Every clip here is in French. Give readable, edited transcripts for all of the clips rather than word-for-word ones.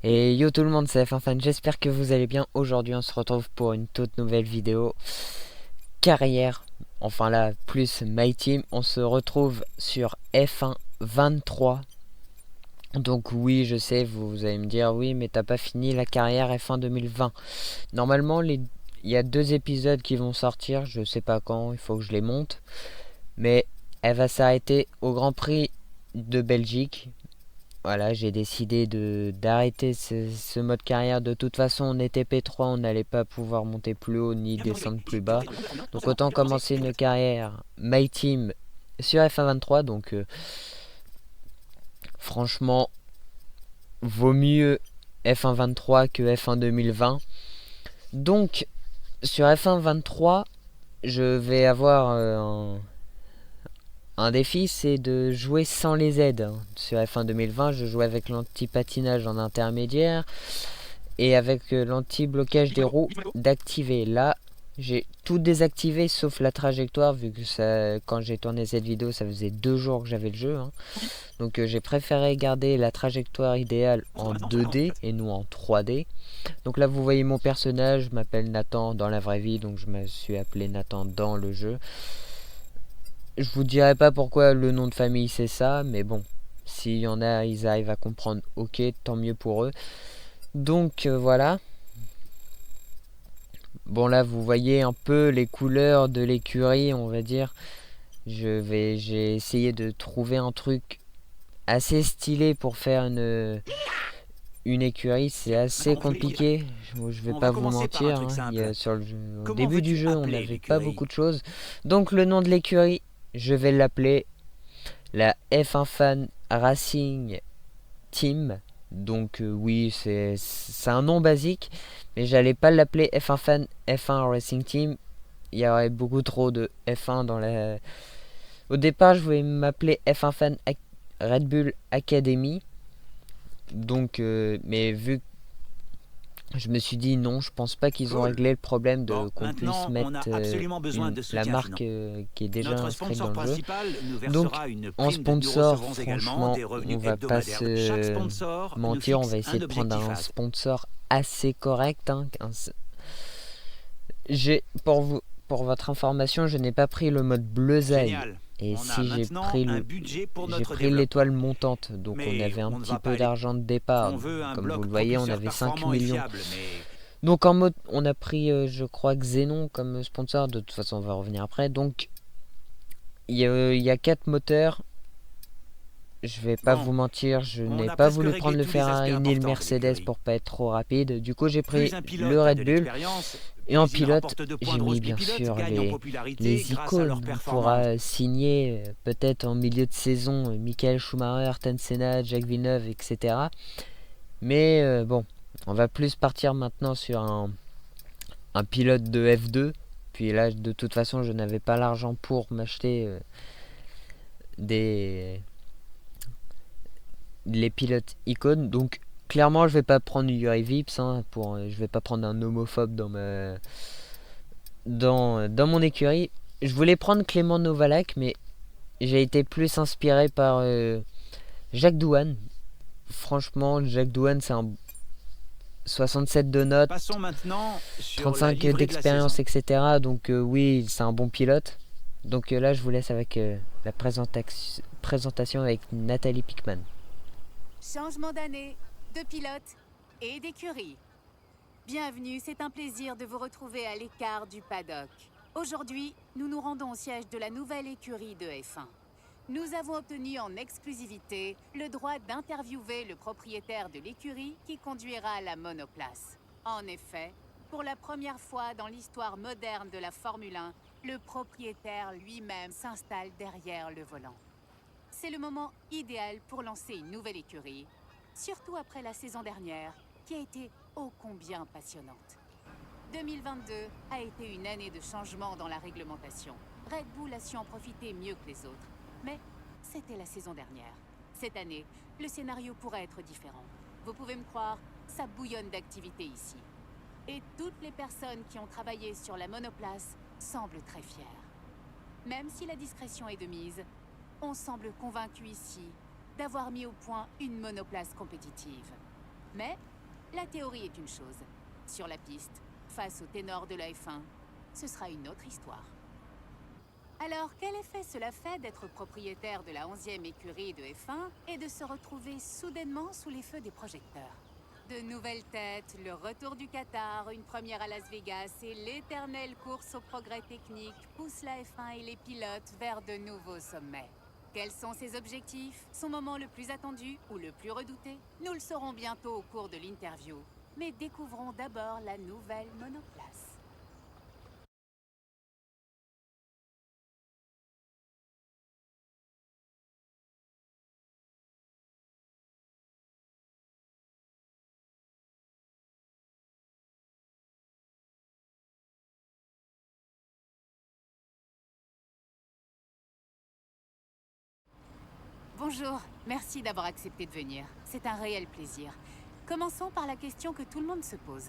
Et yo tout le monde, c'est F1 Fan, j'espère que vous allez bien. Aujourd'hui on se retrouve pour une toute nouvelle vidéo carrière, enfin là plus My Team. On se retrouve sur F1 23. Donc oui, je sais, vous allez me dire oui, mais t'as pas fini la carrière F1 2020. Normalement il y a 2 épisodes qui vont sortir, je sais pas quand, il faut que je les monte. Mais elle va s'arrêter au Grand Prix de Belgique. Voilà, j'ai décidé de d'arrêter ce mode carrière. De toute façon, on était P3, on n'allait pas pouvoir monter plus haut ni descendre plus bas. Donc autant commencer une carrière My Team sur F1 23. Donc franchement, vaut mieux F1 23 que F1 2020. Donc sur F1 23, je vais avoir un défi, c'est de jouer sans les aides. Sur F1 2020, je jouais avec l'anti-patinage en intermédiaire et avec l'anti-blocage des roues d'activer. Là, j'ai tout désactivé sauf la trajectoire, vu que ça, quand j'ai tourné cette vidéo, ça faisait 2 jours que j'avais le jeu. Donc j'ai préféré garder la trajectoire idéale en 2D et non en 3D. Donc là, vous voyez mon personnage, je m'appelle Nathan dans la vraie vie, donc je me suis appelé Nathan dans le jeu. Je vous dirai pas pourquoi le nom de famille c'est ça, mais bon, s'il y en a, ils arrivent à comprendre, ok, tant mieux pour eux. Donc voilà. Bon là, vous voyez un peu les couleurs de l'écurie, on va dire. J'ai essayé de trouver un truc assez stylé pour faire une écurie. C'est assez compliqué. Je vais pas vous mentir. Au début du jeu, on n'avait pas beaucoup de choses. Donc le nom de l'écurie, je vais l'appeler la F1 Fan Racing Team. Donc oui, c'est un nom basique, mais j'allais pas l'appeler F1 Fan F1 Racing Team. Il y aurait beaucoup trop de F1 dans la... Au départ, je voulais m'appeler F1 Fan Red Bull Academy. Donc, mais vu que je me suis dit non, je pense pas qu'ils ont réglé le problème de qu'on puisse mettre la marque qui est déjà inscrite dans le jeu. Donc en sponsor, franchement, on va pas se mentir, on va essayer de prendre un sponsor assez correct. Pour votre information, je n'ai pas pris le mode bleusaille. Et si j'ai pris l'étoile montante, donc on avait un petit peu d'argent de départ. Comme vous le voyez, on avait 5 millions. Donc en mode, on a pris, je crois, Xenon comme sponsor. De toute façon, on va revenir après. Donc il y a 4 moteurs. Je vais pas vous mentir, je n'ai pas voulu prendre le Ferrari ni le Mercedes pour pas être trop rapide. Du coup, j'ai pris le Red Bull. Et en pilote, j'ai mis bien sûr les icônes. On pourra signer peut-être en milieu de saison Michael Schumacher, Ayrton Senna, Jacques Villeneuve, etc. Mais bon, on va plus partir maintenant sur un pilote de F2. Puis là, de toute façon, je n'avais pas l'argent pour m'acheter les pilotes icônes. Donc clairement, je vais pas prendre Yuri Vips. Je vais pas prendre un homophobe dans mon écurie. Je voulais prendre Clément Novalak, mais j'ai été plus inspiré par Jacques Douane. Franchement, Jacques Douane, c'est un 67 de notes, 35 d'expérience, etc. Donc oui, c'est un bon pilote. Donc là, je vous laisse avec la présentation avec Nathalie Pickman. Changement d'année, de pilote et d'écurie. Bienvenue, c'est un plaisir de vous retrouver à l'écart du paddock. Aujourd'hui, nous nous rendons au siège de la nouvelle écurie de F1. Nous avons obtenu en exclusivité le droit d'interviewer le propriétaire de l'écurie qui conduira la monoplace. En effet, pour la première fois dans l'histoire moderne de la Formule 1, le propriétaire lui-même s'installe derrière le volant. C'est le moment idéal pour lancer une nouvelle écurie, surtout après la saison dernière, qui a été ô combien passionnante. 2022 a été une année de changement dans la réglementation. Red Bull a su en profiter mieux que les autres, mais c'était la saison dernière. Cette année, le scénario pourrait être différent. Vous pouvez me croire, ça bouillonne d'activité ici. Et toutes les personnes qui ont travaillé sur la monoplace semblent très fières. Même si la discrétion est de mise, on semble convaincu ici d'avoir mis au point une monoplace compétitive. Mais La théorie est une chose. Sur la piste, face au ténor de la F1, ce sera une autre histoire. Alors, quel effet cela fait d'être propriétaire de la 11e écurie de F1 et de se retrouver soudainement sous les feux des projecteurs? De nouvelles têtes, le retour du Qatar, une première à Las Vegas et l'éternelle course au progrès technique poussent la F1 et les pilotes vers de nouveaux sommets. Quels sont ses objectifs, son moment le plus attendu ou le plus redouté? Nous le saurons bientôt au cours de l'interview. Mais découvrons d'abord la nouvelle monoplace. Bonjour, merci d'avoir accepté de venir. C'est un réel plaisir. Commençons par la question que tout le monde se pose.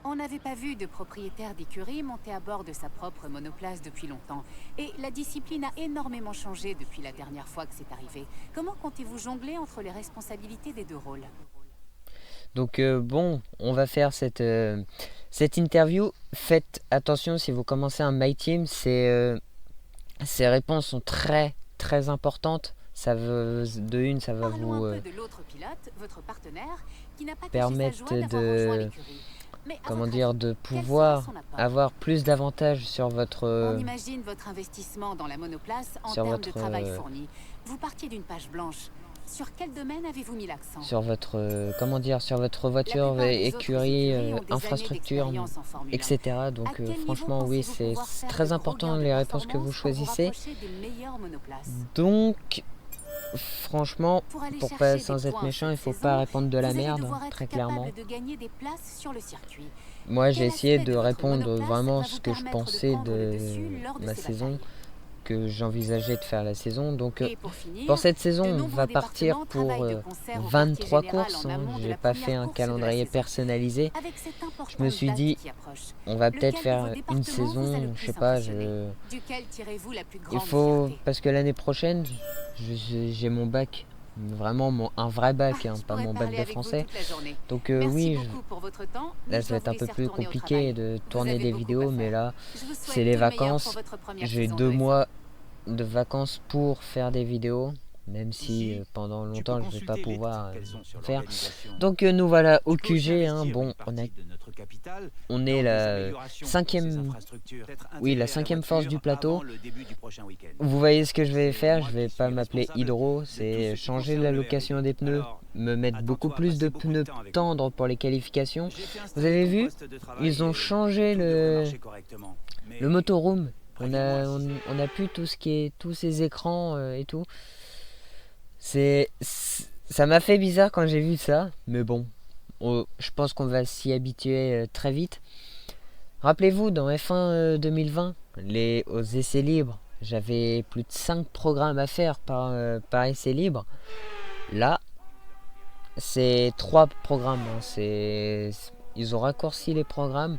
On n'avait pas vu de propriétaire d'écurie monter à bord de sa propre monoplace depuis longtemps. Et la discipline a énormément changé depuis la dernière fois que c'est arrivé. Comment comptez-vous jongler entre les responsabilités des deux rôles? Donc bon, on va faire cette interview. Faites attention si vous commencez un My Team, ces réponses sont très très importantes. Ça va ça va Parlons vous un peu de l'autre pilote, votre partenaire, qui n'a pas caché sa permettre joie d'avoir rejoint l'écurie. Mais à comment votre dire, avis, de quel sera pouvoir son apport? avoir plus d'avantages sur On votre imagine votre investissement dans la monoplace en sur termes de votre travail fourni. Vous partiez d'une page blanche. Sur quel domaine avez-vous mis l'accent? sur votre comment dire, sur votre La voiture, plupart des autres écurie, écuries ont des années infrastructure, d'expérience en Formule 1. etc. Donc À quel niveau franchement, oui, pensez-vous c'est pouvoir faire très de gros important gains de les réponses que vous performance pour vous choisissez. rapprocher des meilleures monoplaces? Donc, franchement, Pour aller pour chercher pas des sans être points méchant, il cette faut saison, pas répondre de la vous allez merde, devoir très être clairement. capable de gagner des places sur le circuit. Moi, j'ai Quel essayé aspect de de votre répondre monoplace vraiment va ce vous que je permettre de pensais prendre le de dessus lors de ma ces saison, batailles? que j'envisageais de faire la saison. Donc, Et pour finir, pour cette de saison, on nombreux va partir départements pour travaillent de concert au quartier 23 général courses. en amont de J'ai la pas fait première un course de la calendrier saison. personnalisé. Avec cette Je me importante suis date dit, qui approche, on va peut-être lequel de vos faire une départements vous a le saison, je sais plus pas, impressionné? Duquel tirez-vous la plus il grande faut, fierté? parce que l'année prochaine, j'ai mon bac, vraiment un vrai bac, Je pas pourrais mon bac parler de avec vous français. toute la journée. Donc Merci oui, beaucoup pour votre temps. là Mais je ça va dois être vous un peu laisser plus retourner au compliqué travail. de Vous tourner avez des beaucoup vidéos, à mais faire. là, Je vous c'est souhaite les tout le meilleur pour vacances. votre première J'ai saison 2 de F1. mois de vacances pour faire des vidéos, même si Ici, pendant tu peux longtemps je vais pas consulter les pouvoir tips qu'elles sont sur faire. l'organisation. Donc nous voilà au Tu peux aussi QG, investir bon, une partie de notre capital on dans est des la améliorations pour ces cinquième, infrastructures. Être oui, la intégré à la cinquième force du voiture plateau. avant le début du prochain week-end. Vous voyez ce que je vais C'est faire, moi je vais qui pas suis m'appeler responsable Hydro, de tout ce c'est qui changer concerne la le location R&D. des pneus, Alors, me mettre beaucoup attends-toi à plus de passer beaucoup de pneus temps avec moi. tendres pour les qualifications. J'ai fait Vous installer avez ton vu, poste de travail ils ont et changé tout devrait marcher correctement. le Mais motorhome. préviens-moi si c'est On a plus tout ce qui est tous ces écrans et tout. Ça m'a fait bizarre quand j'ai vu ça, mais bon, je pense qu'on va s'y habituer très vite. Rappelez-vous, dans F1 2020, aux essais libres, j'avais plus de 5 programmes à faire par essai libre. Là, c'est 3 programmes. Ils ont raccourci les programmes.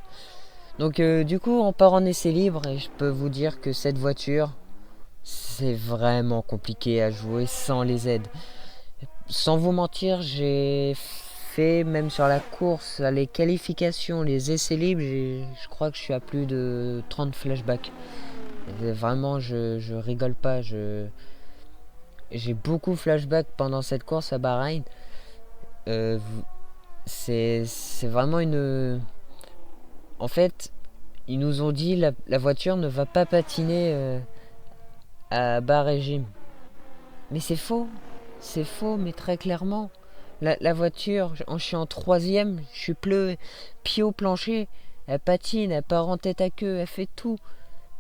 Donc du coup, on part en essai libre et je peux vous dire que cette voiture, c'est vraiment compliqué à jouer sans les aides. Sans vous mentir, j'ai fait, même sur la course, les qualifications, les essais libres, je crois que je suis à plus de 30 flashbacks. Et vraiment, je rigole pas. J'ai beaucoup flashback pendant cette course à Bahreïn. Euh, c'est vraiment une... En fait, ils nous ont dit la voiture ne va pas patiner à bas régime. Mais c'est faux. C'est faux, mais très clairement. La voiture, je suis en troisième, je suis pied au plancher. Elle patine, elle part en tête à queue, elle fait tout.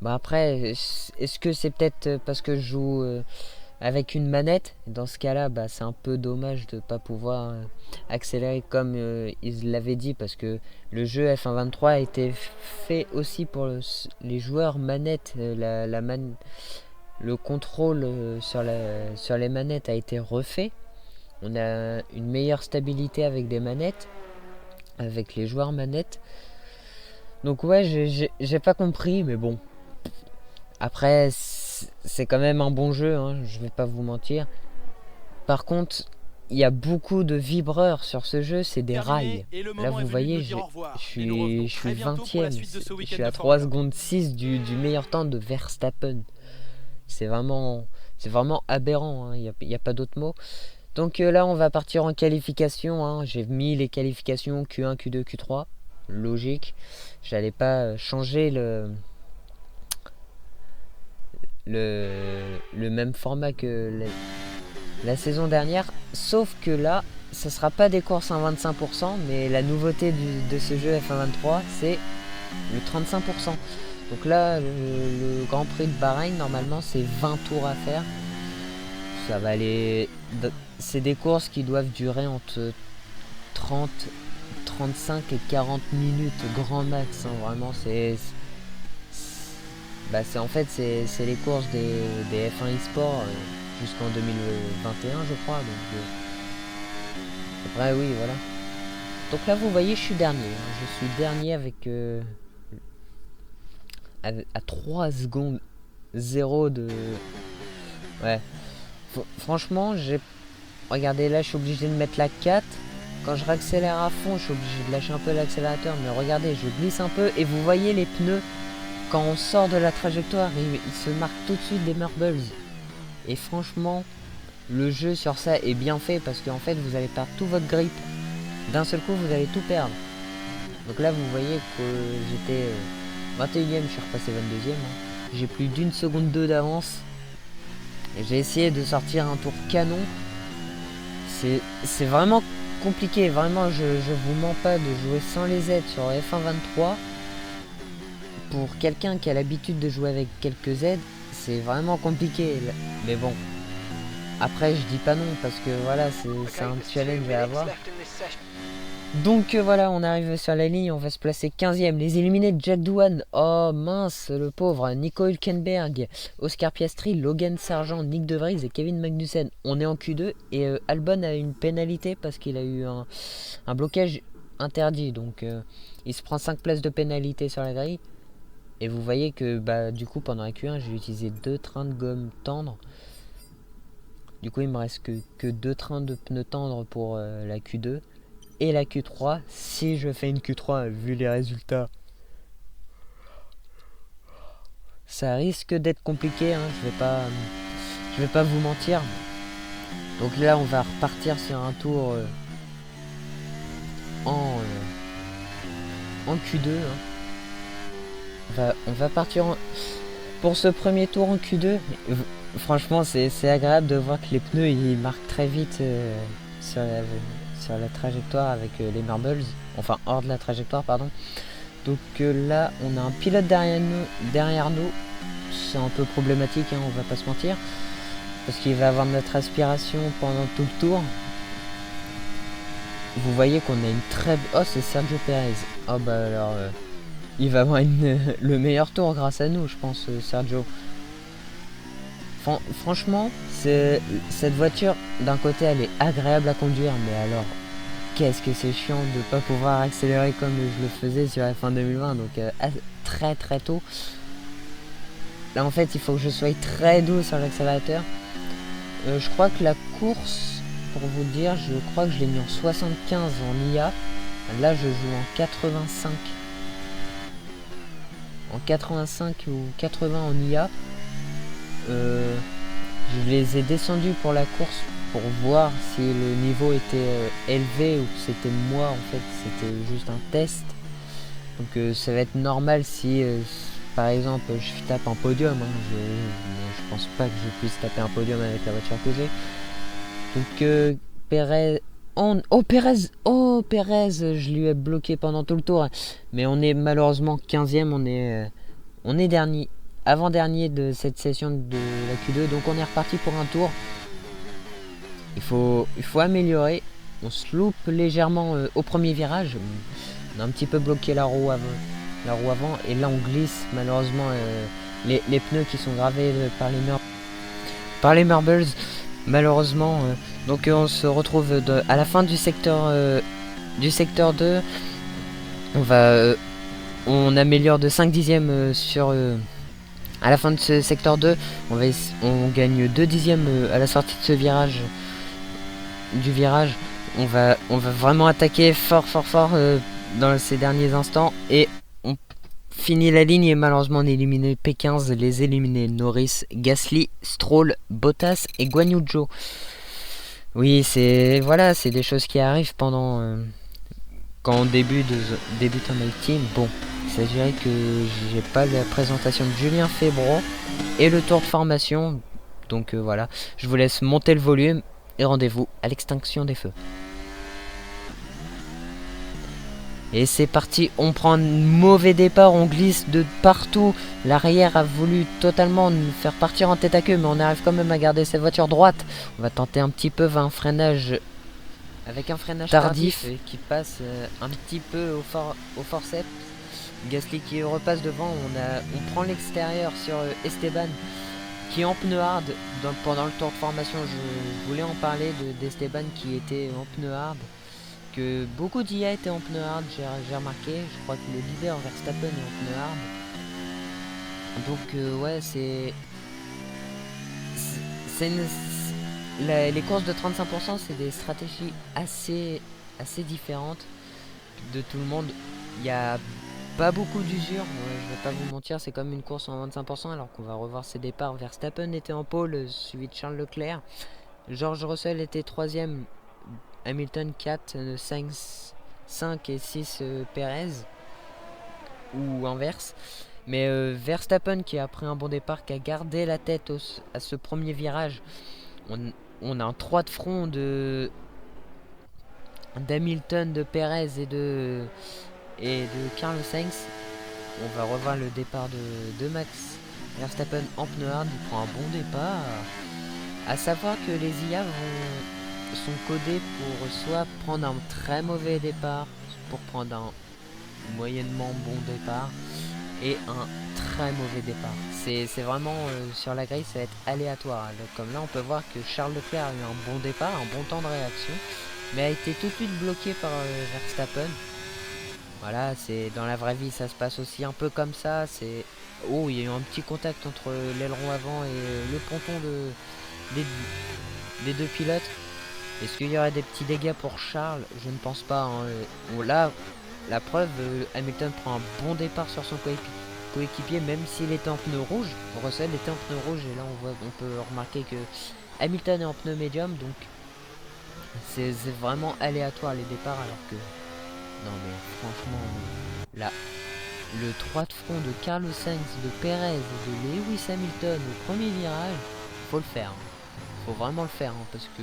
Bah après, est-ce que c'est peut-être parce que je joue avec une manette? Dans ce cas-là, bah, c'est un peu dommage de ne pas pouvoir accélérer comme ils l'avaient dit, parce que le jeu F1 23 a été fait aussi pour les joueurs manettes. Le contrôle sur les manettes a été refait. On a une meilleure stabilité avec des manettes, avec les joueurs manettes. Donc ouais, j'ai pas compris, mais bon. Après, c'est quand même un bon jeu, je vais pas vous mentir. Par contre, il y a beaucoup de vibreurs sur ce jeu, c'est des rails. Et le Là, moment est vous venu de voyez, nous dire au revoir. je Et nous revenons suis très bientôt pour la 20e. suite de ce Je week-end suis à de 3 Formule 1. secondes 6 du meilleur temps de Verstappen. C'est vraiment aberrant, hein. Il y a pas d'autre mot. Donc là, on va partir en qualification, hein. J'ai mis les qualifications Q1, Q2, Q3. Logique. J'allais pas changer le même format que la saison dernière. Sauf que là, ça sera pas des courses à 25%, mais la nouveauté de ce jeu F1 23, c'est le 35%. Donc là, le Grand Prix de Bahreïn, normalement, c'est 20 tours à faire. Ça va aller... C'est des courses qui doivent durer entre 30, 35 et 40 minutes, grand max. Hein. Vraiment, en fait, c'est les courses des F1 eSport jusqu'en 2021, je crois. Donc, après, oui, voilà. Donc là, vous voyez, je suis dernier. Hein. Je suis dernier avec... à 3 secondes 0 de... Ouais. Franchement, regardez, là, je suis obligé de mettre la 4. Quand je réaccélère à fond, je suis obligé de lâcher un peu l'accélérateur. Mais regardez, je glisse un peu. Et vous voyez les pneus, quand on sort de la trajectoire, ils se marquent tout de suite des marbles. Et franchement, le jeu sur ça est bien fait. Parce qu'en fait, vous allez perdre tout votre grip. D'un seul coup, vous allez tout perdre. Donc là, vous voyez que j'étais 21ème, je suis repassé 22ème. Hein. J'ai plus d'une seconde 2 d'avance. J'ai essayé de sortir un tour canon. C'est vraiment compliqué. Vraiment, je vous mens pas, de jouer sans les aides sur F1 23. Pour quelqu'un qui a l'habitude de jouer avec quelques aides, c'est vraiment compliqué. Mais bon, après je dis pas non parce que voilà, c'est un challenge à avoir. Donc voilà, on arrive sur la ligne, on va se placer 15ème. Les éliminés de Jack Doohan, oh mince, le pauvre, Nico Hülkenberg, Oscar Piastri, Logan Sargent, Nick De Vries et Kevin Magnussen. On est en Q2 et Albon a une pénalité parce qu'il a eu un blocage interdit. Donc il se prend 5 places de pénalité sur la grille. Et vous voyez que du coup pendant la Q1 j'ai utilisé 2 trains de gomme tendre. Du coup il me reste que 2 trains de pneus tendres pour la Q2. Et la Q3, si je fais une Q3 vu les résultats, ça risque d'être compliqué, hein, je vais pas vous mentir. Donc là on va repartir sur un tour en Q2. Hein. On va partir pour ce premier tour en Q2. Franchement c'est agréable de voir que les pneus ils marquent très vite sur la trajectoire avec les marbles, enfin hors de la trajectoire pardon. Donc là on a un pilote derrière nous. C'est un peu problématique, hein, on va pas se mentir, parce qu'il va avoir notre aspiration pendant tout le tour. Vous voyez qu'on a une très... Oh, c'est Sergio Perez. Oh bah alors il va avoir le meilleur tour grâce à nous, je pense, Sergio. Franchement, cette voiture, d'un côté, elle est agréable à conduire, mais alors, qu'est-ce que c'est chiant de ne pas pouvoir accélérer comme je le faisais sur F1 2020, donc très très tôt. Là, en fait, il faut que je sois très doux sur l'accélérateur. Je crois que la course, pour vous dire, je crois que je l'ai mis en 75 en IA. Là, je joue en 85. En 85 ou 80 en IA. Je les ai descendus pour la course pour voir si le niveau était élevé ou que c'était moi, en fait c'était juste un test. Donc ça va être normal si par exemple je tape un podium, hein. Je pense pas que je puisse taper un podium avec la voiture que j'ai. Donc Perez, Perez, je lui ai bloqué pendant tout le tour, mais on est malheureusement 15ème, on est dernier, avant-dernier de cette session de la Q2, donc on est reparti pour un tour. Il faut améliorer. On se loupe légèrement au premier virage. On a un petit peu bloqué la roue avant, et là on glisse malheureusement les pneus qui sont gravés par les marbles malheureusement. Donc on se retrouve à la fin du secteur 2. On améliore de 5 dixièmes à la fin de ce secteur 2. On gagne 2 dixièmes à la sortie de ce virage du virage. On va vraiment attaquer fort dans ces derniers instants et on finit la ligne et malheureusement on élimine P15, les éliminés Norris, Gasly, Stroll, Bottas et Guan Yu Zhou. Oui, c'est des choses qui arrivent pendant quand on débute un Night Team. Bon, il s'agirait que j'ai pas la présentation de Julien Febro et le tour de formation. Donc voilà, je vous laisse monter le volume et rendez-vous à l'extinction des feux. Et c'est parti, on prend un mauvais départ, on glisse de partout. L'arrière a voulu totalement nous faire partir en tête à queue, mais on arrive quand même à garder cette voiture droite. On va tenter un petit peu un freinage avec un freinage tardif qui passe un petit peu au forceps. Gasly qui repasse devant, on prend l'extérieur sur Esteban qui est en pneu hard. Pendant le tour de formation, je voulais en parler d'Esteban qui était en pneu hard. Que beaucoup d'IA étaient en pneu hard, j'ai remarqué. Je crois que le leader Verstappen est en pneu hard. Donc ouais, les courses de 35%, c'est des stratégies assez différentes de tout le monde. Il n'y a pas beaucoup d'usure, je vais pas vous mentir, c'est comme une course en 25%, alors qu'on va revoir ses départs. Verstappen était en pole, suivi de Charles Leclerc. George Russell était 3ème. Hamilton 4, 5 et 6 Perez, ou inverse. Mais Verstappen qui a pris un bon départ, qui a gardé la tête à ce premier virage. On a un 3 de front d'Hamilton, de Perez et de Carlos Sainz. On va revoir le départ de Max Verstappen en pneu hard, il prend un bon départ. À savoir que les IA sont codés pour soit prendre un très mauvais départ, pour prendre un moyennement bon départ et un très mauvais départ. C'est vraiment sur la grille, ça va être aléatoire. Donc, comme là on peut voir que Charles Leclerc a eu un bon départ, un bon temps de réaction, mais a été tout de suite bloqué par Verstappen. Voilà, c'est dans la vraie vie ça se passe aussi un peu comme ça. Oh, il y a eu un petit contact entre l'aileron avant et le ponton des deux pilotes. Est-ce qu'il y aurait des petits dégâts pour Charles? Je ne pense pas. Là, la preuve, Hamilton prend un bon départ sur son coéquipier, même s'il était en pneu rouge. Russell était en pneu rouge et là on peut remarquer que Hamilton est en pneu médium, donc c'est vraiment aléatoire les départs, alors que non mais franchement là, le 3 de front de Carlos Sainz, de Perez et de Lewis Hamilton au premier virage, faut le faire. Faut vraiment le faire, parce que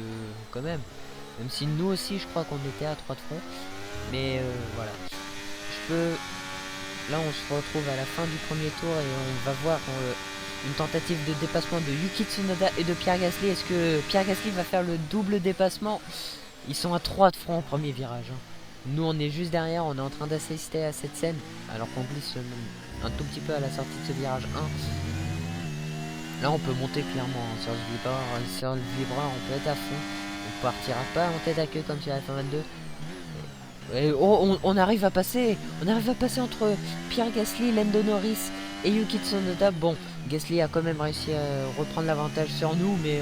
quand même si nous aussi je crois qu'on était à 3 de front, mais voilà, là on se retrouve à la fin du premier tour et on va voir une tentative de dépassement de Yuki Tsunoda et de Pierre Gasly. Est-ce que Pierre Gasly va faire le double dépassement? Ils sont à 3 de front au premier virage, Nous on est juste derrière, on est en train d'assister à cette scène alors qu'on glisse un tout petit peu à la sortie de ce virage 1. Là on peut monter clairement sur le vibreur, on peut être à fond. On partira pas en tête à queue comme sur la F22. Et on arrive à passer entre Pierre Gasly, Lando Norris et Yuki Tsunoda. Bon, Gasly a quand même réussi à reprendre l'avantage sur nous, mais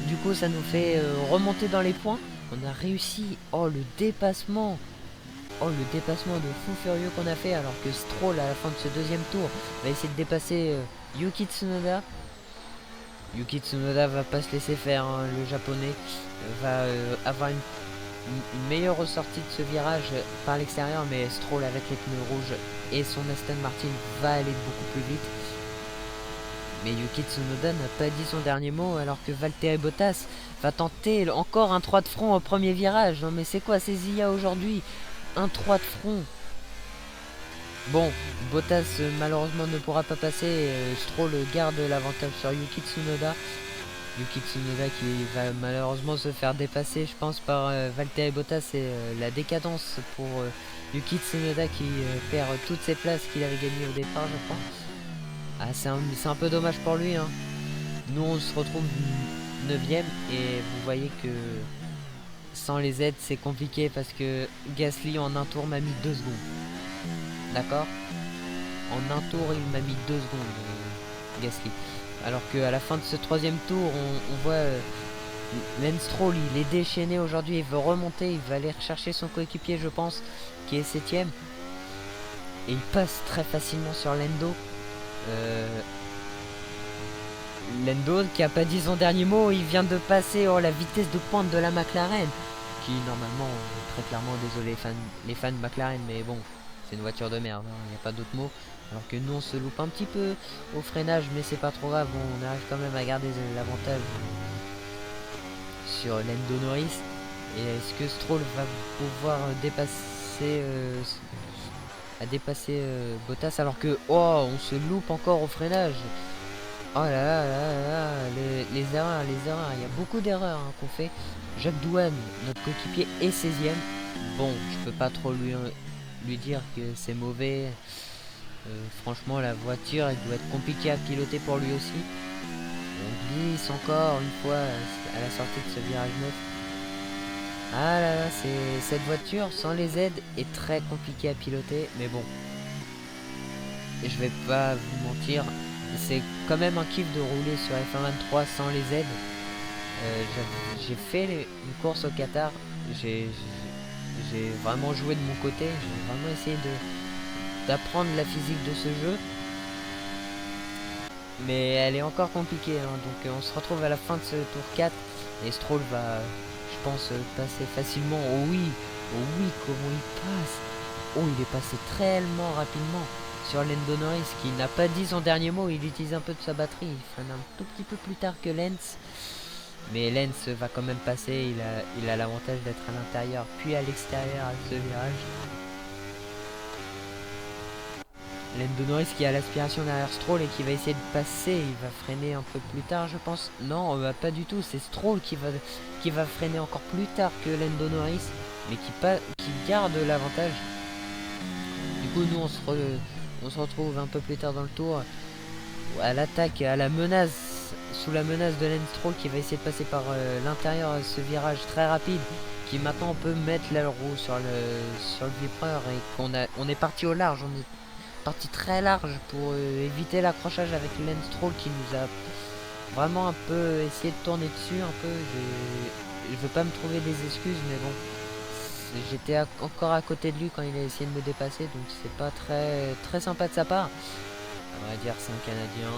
du coup ça nous fait remonter dans les points. On a réussi. Le dépassement de fou furieux qu'on a fait, alors que Stroll à la fin de ce deuxième tour va essayer de dépasser Yuki Tsunoda. Yuki Tsunoda va pas se laisser faire, le japonais va avoir une meilleure ressortie de ce virage par l'extérieur, mais Stroll avec les pneus rouges et son Aston Martin va aller beaucoup plus vite. Mais Yuki Tsunoda n'a pas dit son dernier mot, alors que Valtteri Bottas va tenter encore un 3 de front au premier virage. Non mais c'est quoi ces IA aujourd'hui? Un 3 de front. Bon, Bottas malheureusement ne pourra pas passer. Stroll garde l'avantage sur Yuki Tsunoda. Yuki Tsunoda qui va malheureusement se faire dépasser, je pense, par Valtteri Bottas. Et la décadence pour Yuki Tsunoda qui perd toutes ses places qu'il avait gagnées au départ, je crois. C'est un peu dommage pour lui. Nous on se retrouve 9ème et vous voyez que sans les aides c'est compliqué parce que Gasly en un tour m'a mis 2 secondes. D'accord? En un tour il m'a mis 2 secondes, Gasly. Alors qu'à la fin de ce troisième tour on voit Lance Stroll, il est déchaîné aujourd'hui, il veut remonter, il va aller rechercher son coéquipier, je pense, qui est 7ème. Et il passe très facilement sur Lando. Lando qui a pas dit son dernier mot, il vient de passer la vitesse de pointe de la McLaren. Qui normalement, très clairement, désolé les fans de McLaren, mais bon, c'est une voiture de merde, il n'y a pas d'autre mot. Alors que nous on se loupe un petit peu au freinage, mais c'est pas trop grave, on arrive quand même à garder l'avantage sur Lando Norris. Et est-ce que Stroll va pouvoir dépasser Bottas alors que on se loupe encore au freinage. Oh là là là là, les erreurs, il y a beaucoup d'erreurs qu'on fait. Jacques Douane, notre coéquipier, est 16ème. Bon, je peux pas trop lui dire que c'est mauvais. Franchement, la voiture, elle doit être compliquée à piloter pour lui aussi. On glisse encore une fois à la sortie de ce virage 9. Ah là là, cette voiture, sans les aides, est très compliquée à piloter. Mais bon, et je vais pas vous mentir, c'est quand même un kiff de rouler sur F1 23 sans les aides. J'ai fait une course au Qatar, j'ai vraiment joué de mon côté, j'ai vraiment essayé d'apprendre la physique de ce jeu. Mais elle est encore compliquée, donc on se retrouve à la fin de ce tour 4 et Stroll va, je pense, passer facilement. Oh oui, comment il passe. Oh, il est passé tellement rapidement sur Lando Norris qui n'a pas dit son dernier mot, il utilise un peu de sa batterie, il freine un tout petit peu plus tard que Lance. Mais Lance va quand même passer, il a l'avantage d'être à l'intérieur puis à l'extérieur à ce virage. Lando Norris qui a l'aspiration derrière Stroll et qui va essayer de passer, il va freiner un peu plus tard je pense. Non, pas du tout, c'est Stroll qui va freiner encore plus tard que Lando Norris, mais qui garde l'avantage. Du coup nous on se retrouve un peu plus tard dans le tour à l'attaque, à la menace, sous la menace de Lance Stroll qui va essayer de passer par l'intérieur de ce virage très rapide, qui maintenant peut mettre l'aile roue sur le vibreur et on est parti au large, on est parti très large pour éviter l'accrochage avec Lance Stroll qui nous a vraiment un peu essayé de tourner dessus un peu. Je veux pas me trouver des excuses, mais bon, j'étais encore à côté de lui quand il a essayé de me dépasser, donc c'est pas très sympa de sa part. On va dire c'est un Canadien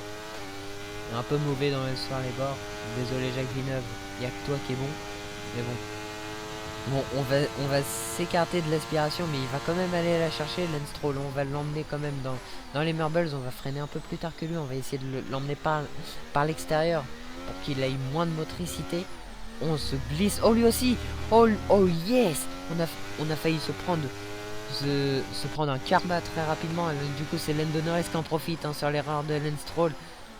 un peu mauvais sur les bords. Désolé Jacques Villeneuve, il n'y a que toi qui est bon, mais bon. Bon, on va s'écarter de l'aspiration, mais il va quand même aller la chercher, Lance Stroll. On va l'emmener quand même dans les marbles. On va freiner un peu plus tard que lui. On va essayer de l'emmener par l'extérieur pour qu'il ait moins de motricité. On se glisse. Oh, lui aussi. Oh yes. On a failli se prendre un karma très rapidement. Du coup, c'est Lando Norris qui en profite sur l'erreur de Lance Stroll.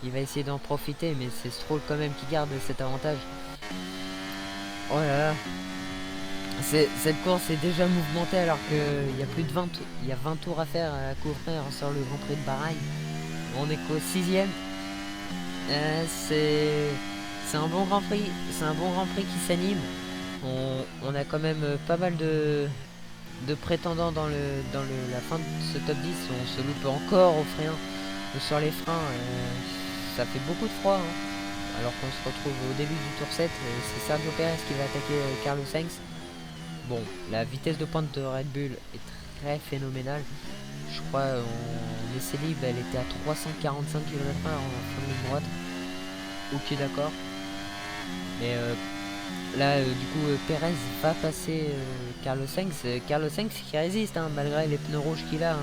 Il va essayer d'en profiter, mais c'est Stroll quand même qui garde cet avantage. Oh là là. Cette course est déjà mouvementée alors qu'il y a plus de 20 tours à faire à couvrir sur le Grand Prix de Bahreïn. On est qu'au 6ème. C'est un bon Grand Prix. C'est un bon Grand Prix qui s'anime. On a quand même pas mal de prétendants dans la fin de ce top 10. On se loupe encore sur les freins. Ça fait beaucoup de froid. Alors qu'on se retrouve au début du tour 7. C'est Sergio Perez qui va attaquer Carlos Sainz. Bon, la vitesse de pointe de Red Bull est très phénoménale. Je crois en essai libre, elle était à 345 km/h en fin de ligne droite. Ok, d'accord. Mais là, du coup, Perez va passer Carlos Sainz. Carlos Sainz qui résiste, malgré les pneus rouges qu'il a,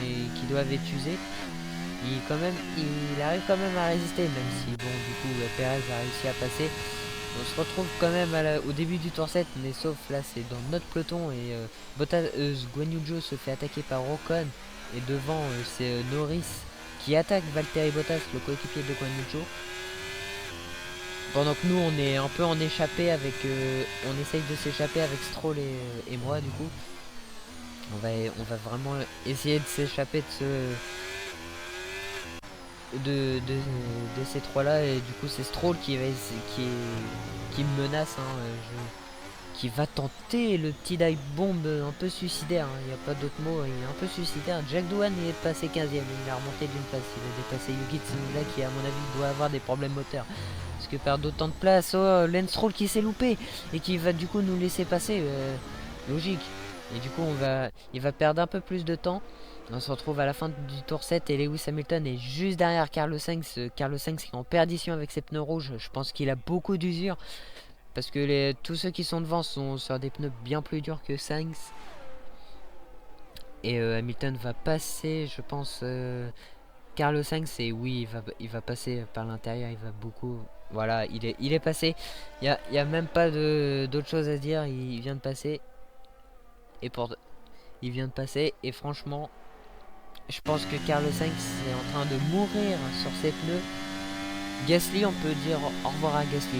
qui doivent être usés. Il arrive quand même à résister, même si, bon, du coup, Perez a réussi à passer. On se retrouve quand même au début du tour 7, mais sauf là c'est dans notre peloton et Guan Yu Zhou se fait attaquer par Ocon et devant c'est Norris qui attaque Valtteri Bottas, le coéquipier de Guan Yu Zhou. Pendant que nous on est un peu en échappée on essaye de s'échapper avec Stroll et moi du coup. On va vraiment essayer de s'échapper de ces trois là et du coup c'est Stroll qui me menace qui va tenter le petit dive bomb un peu suicidaire, il n'y a pas d'autre mot, il est un peu suicidaire. Jack Doohan est passé 15ème, il a remonté d'une place, il a dépassé Yuki Tsunoda qui à mon avis doit avoir des problèmes moteurs parce que perdre autant de place. Oh, Lance Stroll qui s'est loupé et qui va du coup nous laisser passer. Logique. Et du coup, il va perdre un peu plus de temps. On se retrouve à la fin du tour 7 et Lewis Hamilton est juste derrière Carlos Sainz. Carlos Sainz qui est en perdition avec ses pneus rouges. Je pense qu'il a beaucoup d'usure. Parce que tous ceux qui sont devant sont sur des pneus bien plus durs que Sainz. Et Hamilton va passer, je pense, Carlos Sainz. Et oui, il va passer par l'intérieur. Il va beaucoup... Voilà, il est passé. Il y a même pas d'autre chose à dire. Il vient de passer. Il vient de passer. Et franchement, je pense que Carlos Sainz est en train de mourir sur ses pneus. Gasly, on peut dire au revoir à Gasly,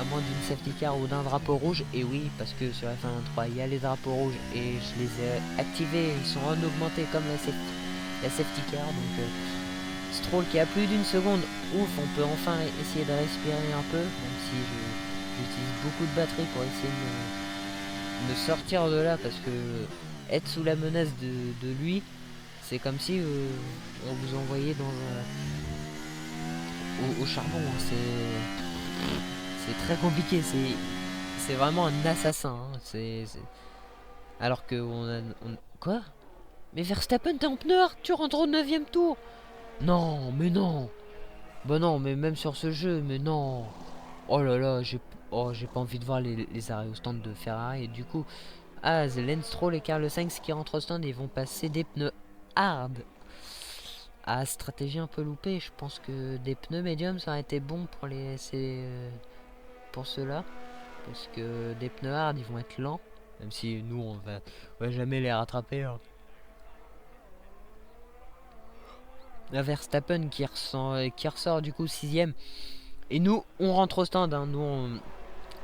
à moins d'une safety car ou d'un drapeau rouge. Et oui, parce que sur F1 23, il y a les drapeaux rouges et je les ai activés. Ils sont en augmenté comme la safety car. Donc Stroll qui a plus d'une seconde. Ouf, on peut enfin essayer de respirer un peu. Même si j'utilise beaucoup de batterie pour essayer de me sortir de là. Parce que être sous la menace de lui, c'est comme si on vous envoyait dans au charbon. C'est très compliqué. C'est vraiment un assassin. Hein. Alors que Quoi? Mais Verstappen, t'es en pneu hard, tu rentres au 9ème tour. Non, mais non. Bah non, mais même sur ce jeu, mais non. Oh là là, j'ai pas envie de voir les arrêts au stand de Ferrari. Et du coup, Lance Stroll et Carlos Sainz qui rentrent au stand et vont passer des pneus hard. Stratégie un peu loupée. Je pense que des pneus médiums ça aurait été bon pour pour ceux-là. Parce que des pneus hard ils vont être lents. Même si nous on va jamais les rattraper. Hein. La Verstappen qui ressort du coup 6ème. Et nous on rentre au stand. Hein. Nous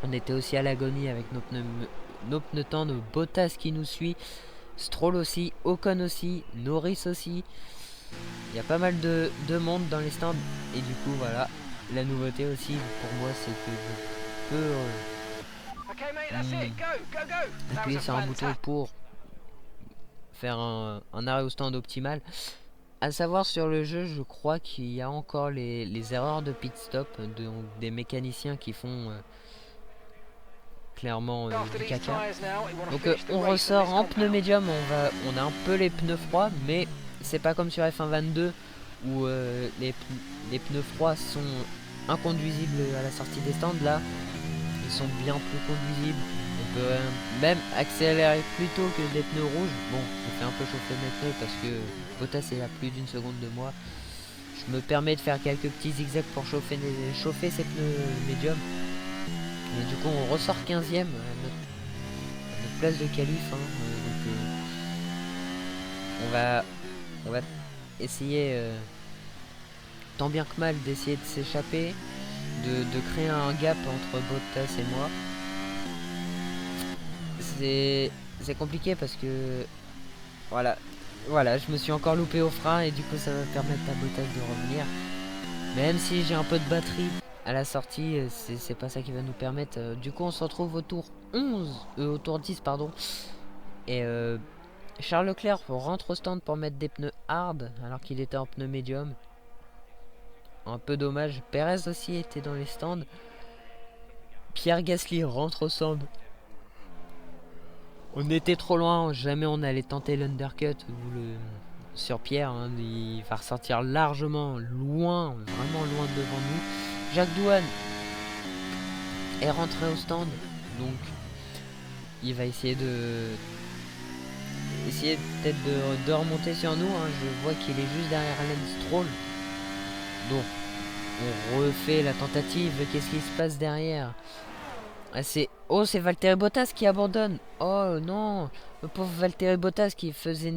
on était aussi à l'agonie avec nos pneus tendres. Bottas qui nous suit. Stroll aussi. Ocon aussi. Norris aussi. Il y a pas mal de monde dans les stands. Et du coup voilà. La nouveauté aussi pour moi c'est que je peux appuyer sur un bouton pour faire un arrêt au stand optimal. À savoir sur le jeu, je crois qu'il y a encore les erreurs de pit stop des mécaniciens qui font clairement du caca. Donc on ressort en pneu médium, on a un peu les pneus froids, mais c'est pas comme sur F1 22 où les pneus froids sont inconduisibles à la sortie des stands. Là, ils sont bien plus conduisibles. On peut même accélérer plus tôt que des pneus rouges. Bon, je fais un peu chauffer mes pneus parce que Bottas est à plus d'une seconde de moi. Je me permets de faire quelques petits zigzags pour chauffer ces pneus médiums. Et du coup, on ressort 15ème à notre place de qualif. Hein. Donc, on va essayer, tant bien que mal, d'essayer de s'échapper, de créer un gap entre Bottas et moi. C'est compliqué parce que voilà, je me suis encore loupé au frein et du coup ça va permettre à Bottas de revenir. Même si j'ai un peu de batterie à la sortie, c'est pas ça qui va nous permettre. Du coup on se retrouve au tour 10 pardon. Et Charles Leclerc rentre au stand pour mettre des pneus hard alors qu'il était en pneus médium. Un peu dommage. Perez aussi était dans les stands. Pierre Gasly rentre au stand. On était trop loin, jamais on allait tenter l'undercut sur Pierre. Hein, il va ressortir largement loin, vraiment loin devant nous. Jacques Douane est rentré au stand, donc il va essayer peut-être de remonter sur nous. Hein. Je vois qu'il est juste derrière Lance Stroll, donc on refait la tentative. Qu'est-ce qui se passe derrière? C'est Valtteri Bottas qui abandonne. Oh non, le pauvre Valtteri Bottas qui faisait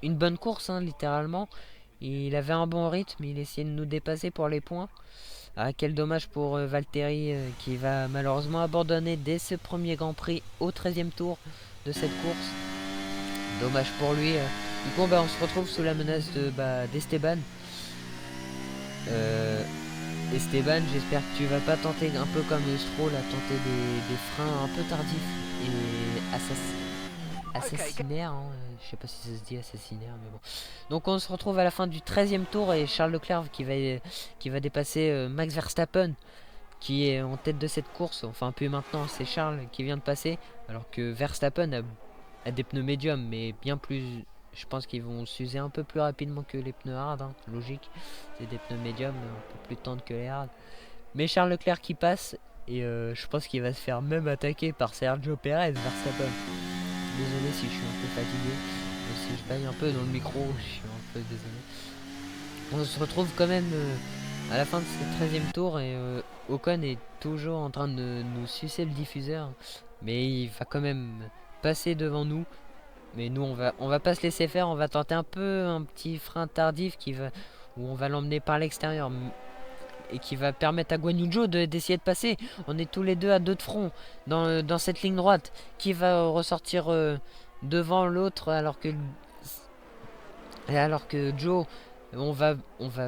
une bonne course, hein, littéralement. Il avait un bon rythme, il essayait de nous dépasser pour les points. Quel dommage pour Valtteri qui va malheureusement abandonner dès ce premier Grand Prix au 13ème tour de cette course. Dommage pour lui. Du coup, on se retrouve sous la menace d'Esteban. Esteban, j'espère que tu vas pas tenter un peu comme Stroll à tenter des freins un peu tardifs et assassinaires. Hein. Je sais pas si ça se dit assassinaire, mais bon. Donc on se retrouve à la fin du 13ème tour et Charles Leclerc qui va dépasser Max Verstappen qui est en tête de cette course. Enfin, puis maintenant, c'est Charles qui vient de passer, alors que Verstappen a des pneus médiums, mais bien plus. Je pense qu'ils vont s'user un peu plus rapidement que les pneus hard, hein, logique. C'est des pneus médiums, un peu plus tendres que les hard. Mais Charles Leclerc qui passe, et je pense qu'il va se faire même attaquer par Sergio Perez, Verstappen. Désolé si je suis un peu fatigué, si je baille un peu dans le micro, je suis un peu désolé. On se retrouve quand même à la fin de ce 13e tour et Ocon est toujours en train de nous sucer le diffuseur, mais il va quand même passer devant nous. Mais nous on va pas se laisser faire, on va tenter un peu un petit frein tardif où on va l'emmener par l'extérieur et qui va permettre à Guan Yu Zhou d'essayer de passer. On est tous les deux à deux de front dans cette ligne droite qui va ressortir devant l'autre alors que Joe, on va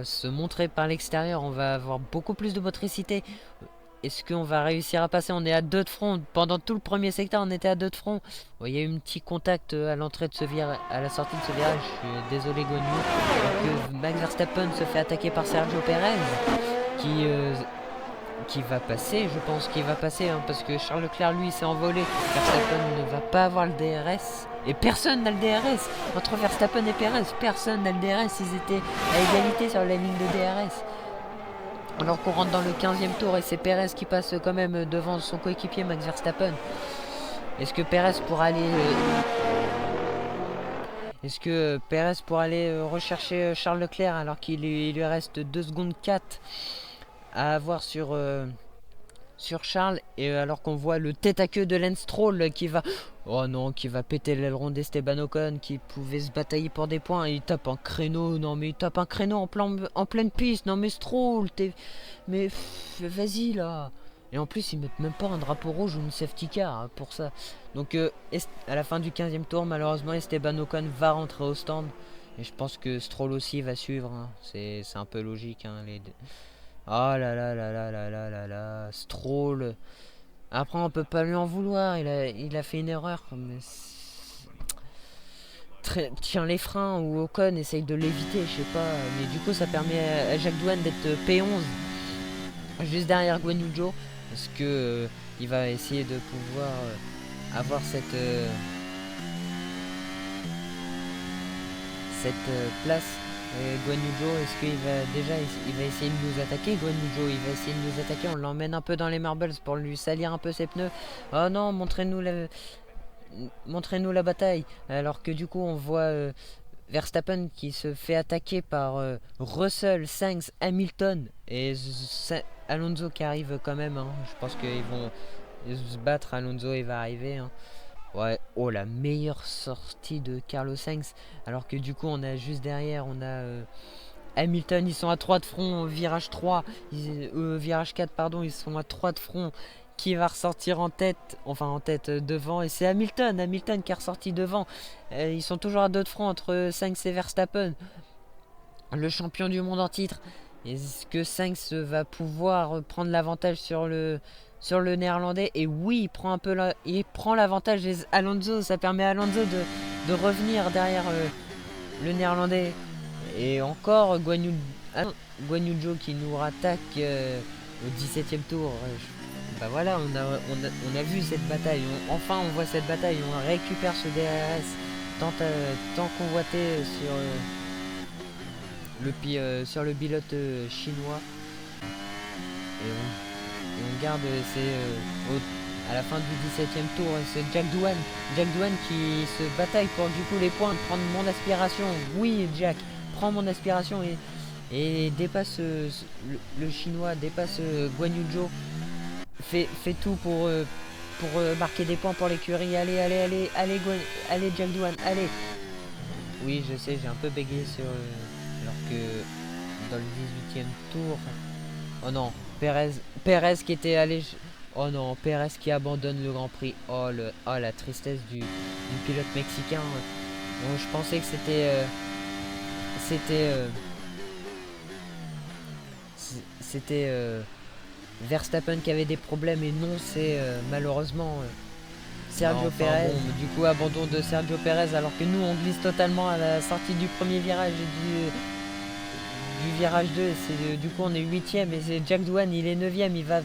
se montrer par l'extérieur, on va avoir beaucoup plus de motricité. Est-ce qu'on va réussir à passer? On est à deux de front. Pendant tout le premier secteur, on était à deux de front. Bon, il y a eu un petit contact à l'entrée de ce virage, à la sortie de ce virage. Je suis désolé, Guan Yu. Alors que Max Verstappen se fait attaquer par Sergio Perez, qui va passer. Je pense qu'il va passer, hein, parce que Charles Leclerc, lui, s'est envolé. Verstappen ne va pas avoir le DRS. Et personne n'a le DRS. Entre Verstappen et Perez, personne n'a le DRS. Ils étaient à égalité sur la ligne de DRS. Alors qu'on rentre dans le 15e tour et c'est Perez qui passe quand même devant son coéquipier Max Verstappen. Est-ce que Perez pourra aller rechercher Charles Leclerc alors qu'il lui reste 2 secondes 4 à avoir sur Charles, et alors qu'on voit le tête à queue de Lance Stroll qui va péter l'aileron d'Esteban Ocon, qui pouvait se batailler pour des points. Il tape un créneau, en pleine piste. Non mais Stroll, vas-y là. Et en plus ils mettent même pas un drapeau rouge ou une safety car hein, pour ça. Donc à la fin du 15e tour, malheureusement Esteban Ocon va rentrer au stand, et je pense que Stroll aussi va suivre, hein. C'est un peu logique, hein, les deux. Oh là là là là là là là là, Stroll. Après, on peut pas lui en vouloir. Il a fait une erreur. Mais tient les freins, ou Ocon essaye de l'éviter, je sais pas. Mais du coup, ça permet à Jacques Douane d'être P11 juste derrière Guan Yu Zhou, parce que il va essayer de pouvoir avoir cette place. Guan Yu Zhou, est-ce qu'il va essayer de nous attaquer? Guan Yu Zhou, il va essayer de nous attaquer. On l'emmène un peu dans les marbles pour lui salir un peu ses pneus. Oh non, montrez-nous la bataille. Alors que du coup, on voit Verstappen qui se fait attaquer par Russell, Sainz, Hamilton et Alonso qui arrive quand même, hein. Je pense qu'ils vont se battre. Alonso, il va arriver, hein. Ouais, oh la meilleure sortie de Carlos Sainz. Alors que du coup on a juste derrière, on a Hamilton, ils sont à 3 de front, virage 3, virage 4 pardon, ils sont à 3 de front. Qui va ressortir en tête devant, et c'est Hamilton qui est ressorti devant. Ils sont toujours à 2 de front entre Sainz et Verstappen, le champion du monde en titre. Est-ce que Sainz va pouvoir prendre l'avantage sur le néerlandais? Et oui, il prend l'avantage des Alonso. Ça permet à Alonso de revenir derrière le néerlandais. Et encore Guan Yu Zhou qui nous rattaque au 17e tour. Bah voilà, on a vu cette bataille. Enfin, on voit cette bataille. On récupère ce DRS tant convoité sur le pilote chinois. Et on garde, à la fin du 17e tour, c'est Jack Douane qui se bataille pour du coup les points, prendre mon aspiration. Oui, Jack, prends mon aspiration et dépasse le chinois, dépasse Guan Yu Zhou, fait tout pour marquer des points pour l'écurie. Allez Jack Douane, allez. Oui, je sais, j'ai un peu bégayé alors que dans le 18e tour, oh non, Perez qui était allé. Oh non, Perez qui abandonne le Grand Prix. Oh la tristesse du pilote mexicain. Donc, je pensais que c'était Verstappen qui avait des problèmes, et non, c'est malheureusement Sergio Perez. Bon, du coup, abandon de Sergio Perez, alors que nous on glisse totalement à la sortie du premier virage et du virage 2. Du coup on est 8ème, et c'est Jack Douane, il est 9ème. Il va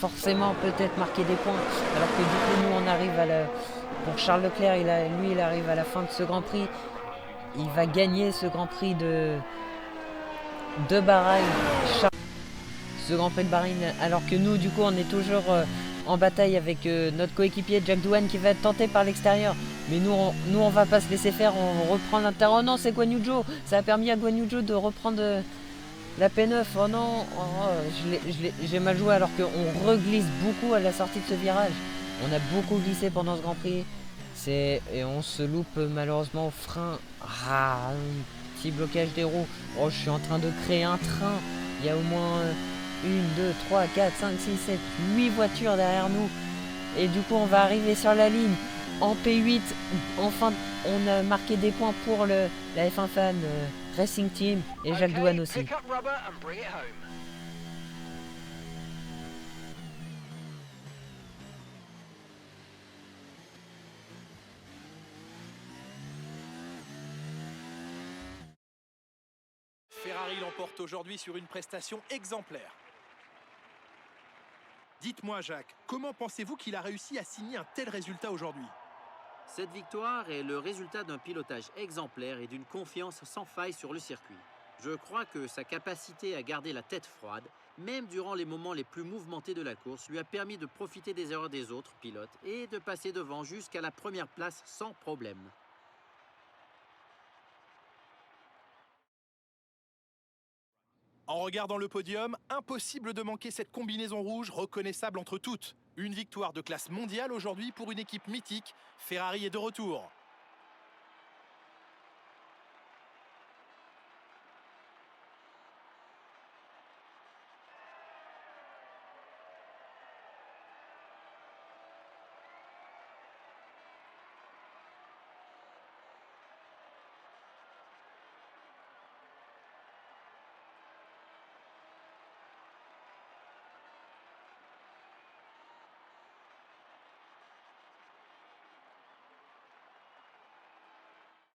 forcément peut-être marquer des points. Alors que du coup, nous, on arrive à la... Pour Charles Leclerc, il arrive à la fin de ce Grand Prix. Il va gagner ce Grand Prix de Bahreïn. Ce Grand Prix de Bahreïn. Alors que nous, du coup, on est toujours en bataille avec notre coéquipier Jack Doohan qui va être tenté par l'extérieur. Mais nous, on va pas se laisser faire. On reprend l'intérieur. Oh non, c'est Guan Yu Zhou. Ça a permis à Guan Yu Zhou de reprendre la P9. Oh non, j'ai mal joué alors qu'on reglisse beaucoup à la sortie de ce virage. On a beaucoup glissé pendant ce Grand Prix. Et on se loupe malheureusement au frein. Un petit blocage des roues. Oh, je suis en train de créer un train. Il y a au moins 1, 2, 3, 4, 5, 6, 7, 8 voitures derrière nous. Et du coup, on va arriver sur la ligne en P8. Enfin, on a marqué des points pour la F1 Fan Racing Team et Jacques Doohan aussi. Ferrari l'emporte aujourd'hui sur une prestation exemplaire. Dites-moi Jacques, comment pensez-vous qu'il a réussi à signer un tel résultat aujourd'hui? Cette victoire est le résultat d'un pilotage exemplaire et d'une confiance sans faille sur le circuit. Je crois que sa capacité à garder la tête froide, même durant les moments les plus mouvementés de la course, lui a permis de profiter des erreurs des autres pilotes et de passer devant jusqu'à la première place sans problème. En regardant le podium, impossible de manquer cette combinaison rouge reconnaissable entre toutes. Une victoire de classe mondiale aujourd'hui pour une équipe mythique. Ferrari est de retour.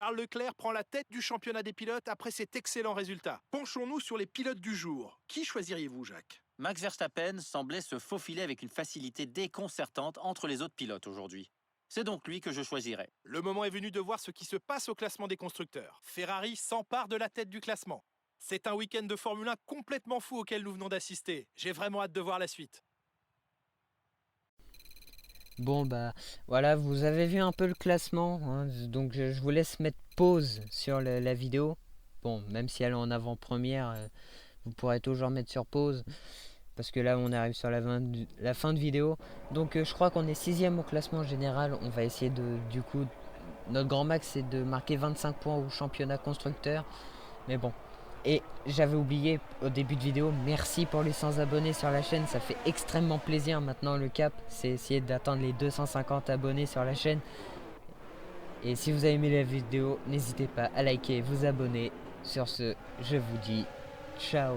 Charles Leclerc prend la tête du championnat des pilotes après cet excellent résultat. Penchons-nous sur les pilotes du jour. Qui choisiriez-vous, Jacques? Max Verstappen semblait se faufiler avec une facilité déconcertante entre les autres pilotes aujourd'hui. C'est donc lui que je choisirais. Le moment est venu de voir ce qui se passe au classement des constructeurs. Ferrari s'empare de la tête du classement. C'est un week-end de Formule 1 complètement fou auquel nous venons d'assister. J'ai vraiment hâte de voir la suite. Bon bah voilà, vous avez vu un peu le classement, hein, donc je vous laisse mettre pause sur la vidéo. Bon, même si elle est en avant-première, vous pourrez toujours mettre sur pause, parce que là on arrive sur la fin de vidéo. Donc je crois qu'on est 6ème au classement général. On va essayer du coup, notre grand max c'est de marquer 25 points au championnat constructeur. Mais bon. Et j'avais oublié au début de vidéo, merci pour les 100 abonnés sur la chaîne, ça fait extrêmement plaisir. Maintenant le cap, c'est essayer d'atteindre les 250 abonnés sur la chaîne. Et si vous avez aimé la vidéo, n'hésitez pas à liker, vous abonner. Sur ce, je vous dis ciao.